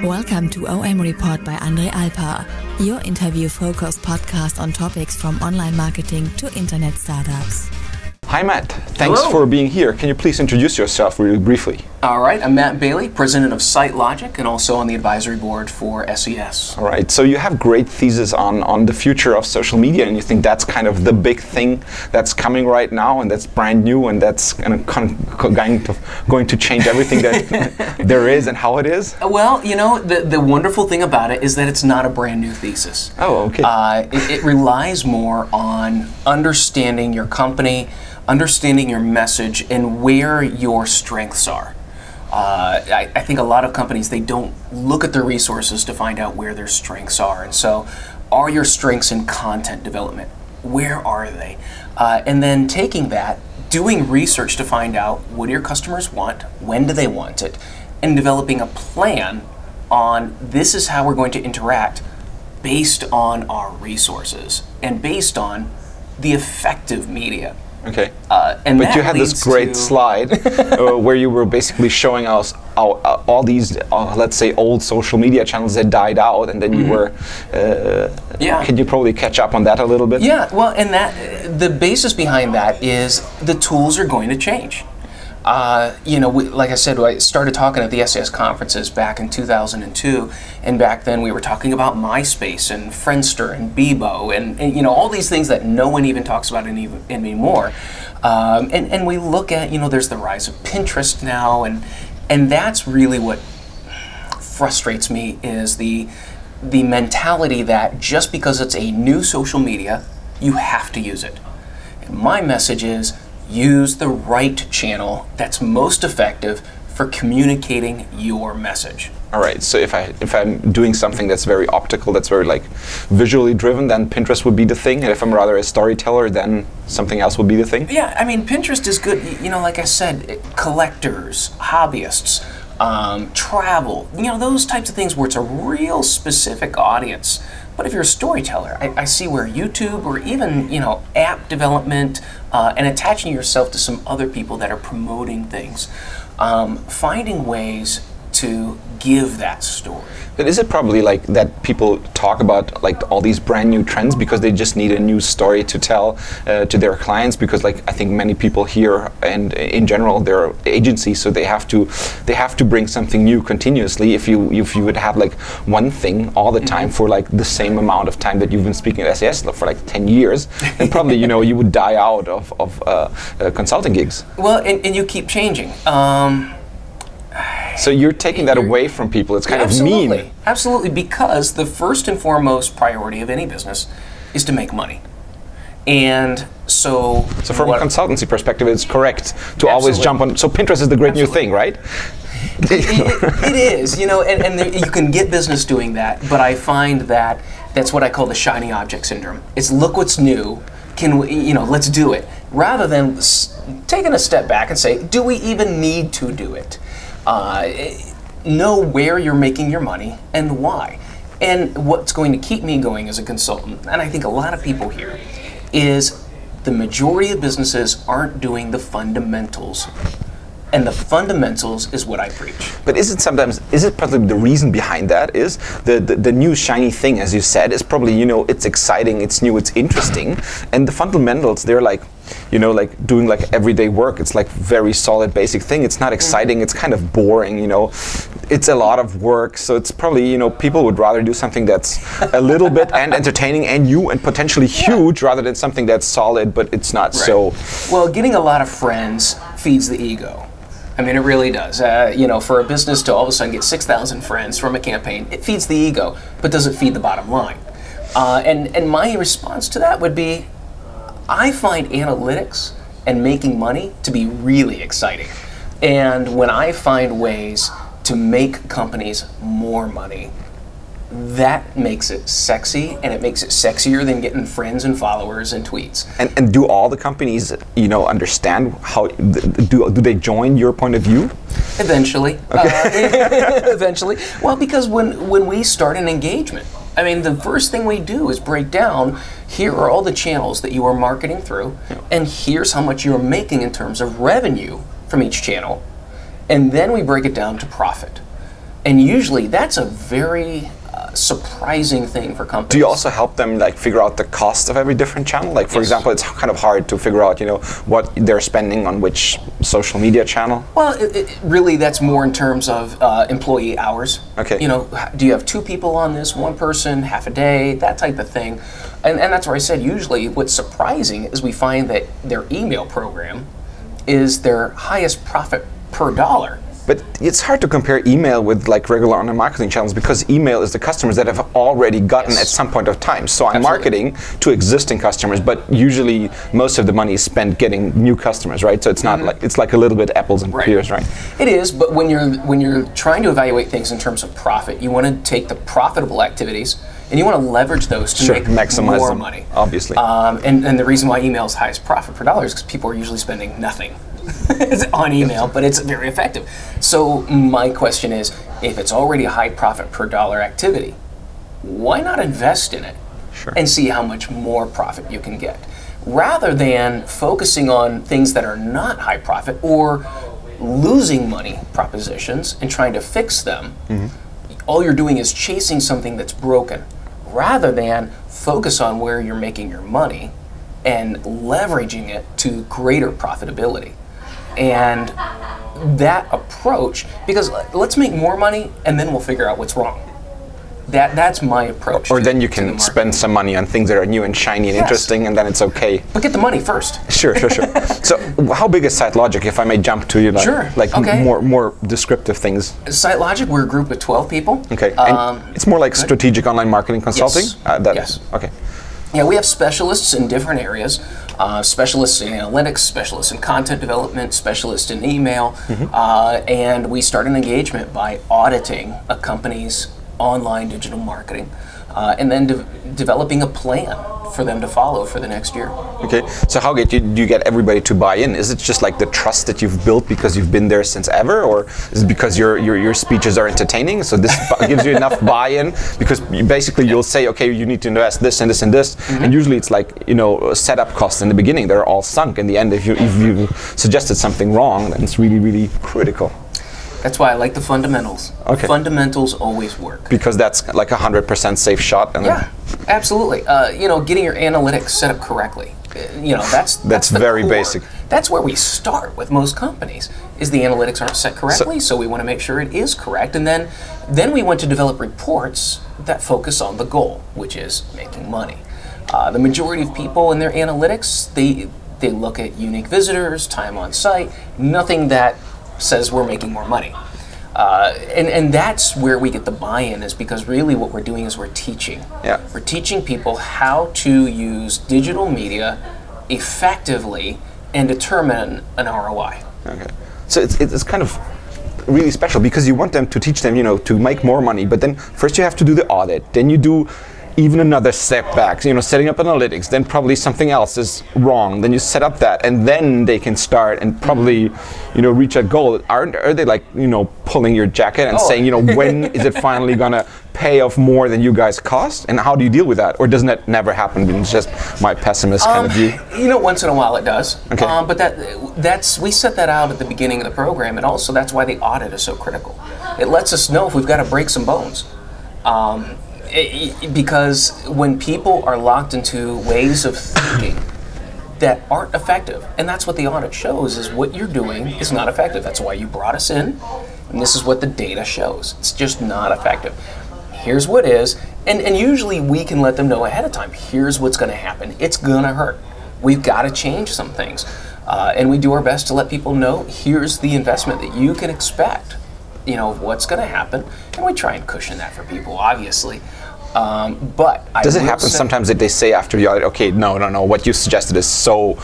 Welcome to OM Report by Andre Alpa, your interview-focused podcast on topics from online marketing to internet startups. Hi Matt, thanks for being here. Can you please introduce yourself really briefly? All right, I'm Matt Bailey, president of SiteLogic and also on the advisory board for SES. All right, so you have great thesis on the future of social media, and you think that's kind of the big thing that's coming right now and that's brand new and that's going to change everything that there is and how it is? Well, you know, the wonderful thing about it is that it's not a brand new thesis. Oh, okay. It relies more on understanding your company, understanding your message, and where your strengths are. I think a lot of companies, they don't look at their resources to find out where their strengths are. And so, are your strengths in content development? Where are they? And then taking that, doing research to find out what do your customers want, when do they want it, and developing a plan on this is how we're going to interact based on our resources and based on the effective media. Okay, but you had this great slide where you were basically showing us all these, let's say, old social media channels that died out, and then you were, could you probably catch up on that a little bit? Yeah, well, and that the basis behind that is the tools are going to change. You know, like I said, I started talking at the SES conferences back in 2002, and back then we were talking about MySpace and Friendster and Bebo and you know, all these things that no one even talks about anymore. And we look at, you know, there's the rise of Pinterest now, and that's really what frustrates me is the mentality that just because it's a new social media, you have to use it. And my message is, use the right channel that's most effective for communicating your message. All right, so if I'm doing something that's very optical, that's very like visually driven, then Pinterest would be the thing. And if I'm rather a storyteller, then something else would be the thing? Yeah, I mean, Pinterest is good, you know, like I said, collectors, hobbyists, travel, you know, those types of things where it's a real specific audience. But if you're a storyteller, I see where YouTube or even, you know, app development and attaching yourself to some other people that are promoting things, finding ways to give that story. But is it probably like that people talk about like all these brand new trends because they just need a new story to tell to their clients? Because like I think many people here and in general they're agencies, so they have to bring something new continuously. If you would have like one thing all the time for like the same amount of time that you've been speaking at SES for like 10 years, then probably you know you would die out of consulting gigs. Well, and you keep changing. So you're taking that away from people. It's kind of mean. Absolutely, because the first and foremost priority of any business is to make money. And so from a consultancy perspective, it's correct to always jump on. So Pinterest is the great new thing, right? It is, you know, and you can get business doing that, but I find that that's what I call the shiny object syndrome. It's look what's new, can we, you know, let's do it. Rather than taking a step back and say, do we even need to do it? Know where you're making your money and why. And what's going to keep me going as a consultant, and I think a lot of people here, is the majority of businesses aren't doing the fundamentals. And the fundamentals is what I preach. But is it probably the reason behind that is the new shiny thing, as you said, is probably, you know, it's exciting, it's new, it's interesting, and the fundamentals, they're like, you know, like doing like everyday work. It's like very solid basic thing. It's not exciting, it's kind of boring, you know. It's a lot of work, so it's probably, you know, people would rather do something that's a little bit and entertaining and new and potentially huge rather than something that's solid but it's not so. Well, getting a lot of friends feeds the ego. I mean, it really does. You know, for a business to all of a sudden get 6,000 friends from a campaign, it feeds the ego, but does it feed the bottom line? And my response to that would be, I find analytics and making money to be really exciting. And when I find ways to make companies more money, that makes it sexy, and it makes it sexier than getting friends and followers and tweets. And do all the companies, you know, understand how, do they join your point of view? Eventually. Okay. Eventually. Well, because when we start an engagement, I mean, the first thing we do is break down, here are all the channels that you are marketing through, and here's how much you're making in terms of revenue from each channel. And then we break it down to profit. And usually that's a very surprising thing for companies. Do you also help them like figure out the cost of every different channel? Like for example, it's kind of hard to figure out, what they're spending on which social media channel. Well, really that's more in terms of employee hours. Okay. Do you have 2 people on this, 1 person, half a day, that type of thing. And that's where I said usually what's surprising is we find that their email program is their highest profit per dollar. But it's hard to compare email with like regular online marketing channels because email is the customers that have already gotten at some point of time. So I'm marketing to existing customers, but usually most of the money is spent getting new customers, right? So it's not like it's like a little bit apples and pears, right? It is, but when you're trying to evaluate things in terms of profit, you want to take the profitable activities and you want to leverage those to make maximize more them, money. Obviously. And the reason why email is highest profit per dollar is because people are usually spending nothing on email, but it's very effective. So my question is, if it's already a high profit per dollar activity, why not invest in it and see how much more profit you can get? Rather than focusing on things that are not high profit or losing money propositions and trying to fix them, all you're doing is chasing something that's broken, rather than focus on where you're making your money and leveraging it to greater profitability. And that approach, because let's make more money and then we'll figure out what's wrong. That's my approach. Or then you can spend some money on things that are new and shiny and interesting, and then it's okay. But get the money first. Sure. So how big is SiteLogic, if I may jump to more descriptive things? SiteLogic, we're a group of 12 people. Okay. And it's more like strategic online marketing consulting? Yes. Okay. Yeah, we have specialists in different areas. Specialists in analytics, specialists in content development, specialists in email, and we start an engagement by auditing a company's online digital marketing, and then developing a plan for them to follow for the next year. Okay, so how do you get everybody to buy in? Is it just like the trust that you've built because you've been there since ever, or is it because your speeches are entertaining? So this gives you enough buy-in because you'll say, okay, you need to invest this and this and this, and usually it's like setup costs in the beginning. They're all sunk. In the end, if you suggested something wrong, then it's really, really critical. That's why I like the fundamentals. Okay. Fundamentals always work. Because that's like 100% safe shot. And yeah, absolutely. Getting your analytics set up correctly. That's very core. basic. That's where we start with most companies, is the analytics aren't set correctly, so we want to make sure it is correct. And then we want to develop reports that focus on the goal, which is making money. The majority of people in their analytics, they look at unique visitors, time on site, nothing that says we're making more money. And that's where we get the buy-in, is because really what we're doing is we're teaching. Yeah. We're teaching people how to use digital media effectively and determine an ROI. Okay. So it's kind of really special because you want them to teach them, to make more money, but then first you have to do the audit, then you do even another step back, setting up analytics, then probably something else is wrong, then you set up that, and then they can start and probably, reach a goal. Are they like, pulling your jacket and saying, when is it finally gonna pay off more than you guys cost? And how do you deal with that? Or doesn't that never happen? It's just my pessimist kind of view. Once in a while it does. Okay. But we set that out at the beginning of the program, and also that's why the audit is so critical. It lets us know if we've got to break some bones. Because when people are locked into ways of thinking that aren't effective, and that's what the audit shows, is what you're doing is not effective. That's why you brought us in, and this is what the data shows. It's just not effective. Here's what is, and usually we can let them know ahead of time, here's what's going to happen. It's going to hurt. We've got to change some things. And we do our best to let people know, here's the investment that you can expect, what's going to happen, and we try and cushion that for people, obviously. But does it happen sometimes that they say after the audit, okay, no, what you suggested is so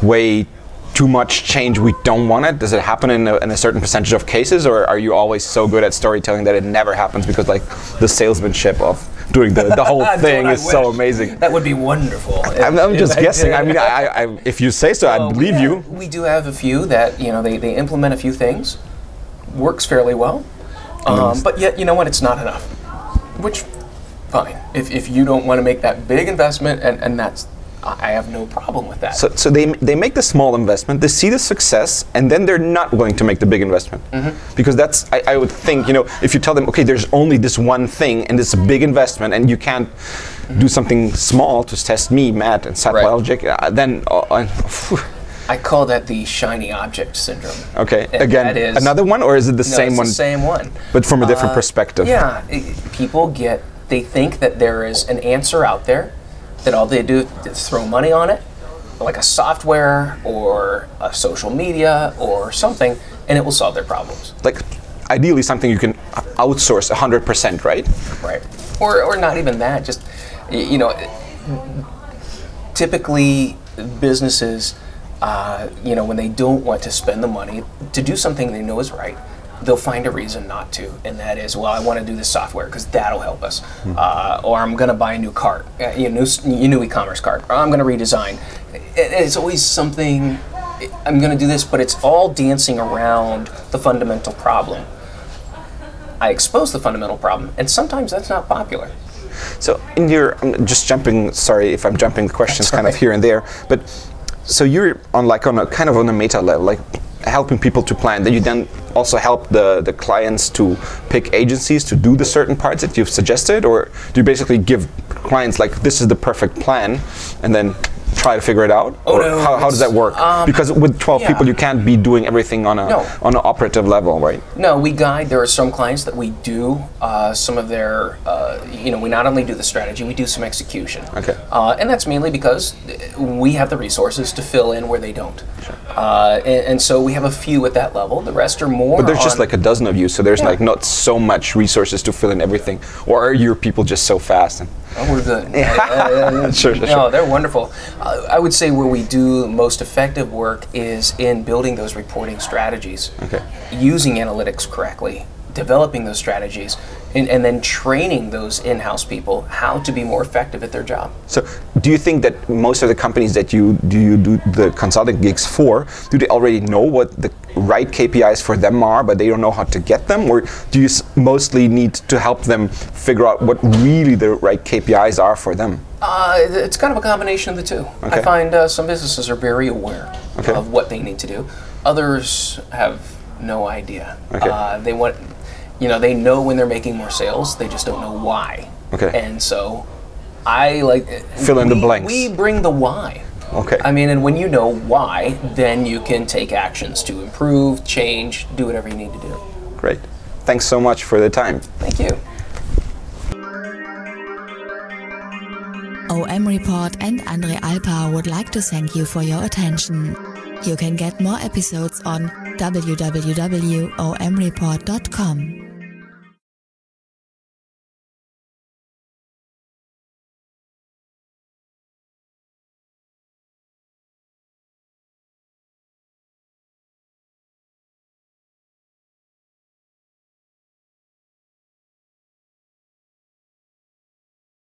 way too much change, we don't want it? Does it happen in a certain percentage of cases, or are you always so good at storytelling that it never happens because like the salesmanship of doing the whole thing is so amazing? That would be wonderful. I'm just guessing. I mean, if you say so, I'd believe you. We do have a few that they implement a few things, works fairly well, but yet it's not enough. Which, fine. If you don't want to make that big investment, and I have no problem with that. So they make the small investment, they see the success, and then they're not willing to make the big investment. Because that's, I would think, if you tell them, okay, there's only this one thing, and it's a big investment, and you can't do something small to test me, Matt, and sat biologic, then... I call that the shiny object syndrome. Okay, again, another one, or is it the same one? No, it's the same one. But from a different perspective. Yeah, people they think that there is an answer out there, that all they do is throw money on it, like a software or a social media or something, and it will solve their problems. Like, ideally something you can outsource 100%, right? Right. Or not even that, just, typically businesses, when they don't want to spend the money to do something they know is right, they'll find a reason not to, and that is, well, I want to do this software because that'll help us, or I'm going to buy a new cart, new e-commerce cart, or I'm going to redesign. It's always something, I'm going to do this, but it's all dancing around the fundamental problem. I expose the fundamental problem, and sometimes that's not popular. So I'm just jumping, sorry if I'm jumping the questions kind of here and there, but so you're on a meta level, like helping people to plan, then you then also help the clients to pick agencies to do the certain parts that you've suggested, or do you basically give clients like, this is the perfect plan, and then try to figure it out? Oh, or no, how does that work? Because with 12 people, you can't be doing everything on an operative level, right? No, we guide. There are some clients that we do some of their, we not only do the strategy, we do some execution. Okay. And that's mainly because we have the resources to fill in where they don't. Sure. And so we have a few at that level. The rest are more. But there's just like a dozen of you, so there's like not so much resources to fill in everything. Or are your people just so fast? Oh, we're good. Sure. No, they're wonderful. I would say where we do most effective work is in building those reporting strategies, using analytics correctly, developing those strategies, and then training those in-house people how to be more effective at their job. So do you think that most of the companies that you do the consulting gigs for, do they already know what the right KPIs for them are, but they don't know how to get them? Or do you mostly need to help them figure out what really the right KPIs are for them? It's kind of a combination of the two. I find some businesses are very aware of what they need to do. Others have no idea. They want... they know when they're making more sales, they just don't know why. And so I fill in the blanks. We bring the why. And when you know why, then you can take actions to improve, change, do whatever you need to do. Great. Thanks so much for the time. Thank you. OMReport and Andre Alpa would like to thank you for your attention. You can get more episodes on www.OMReport.com.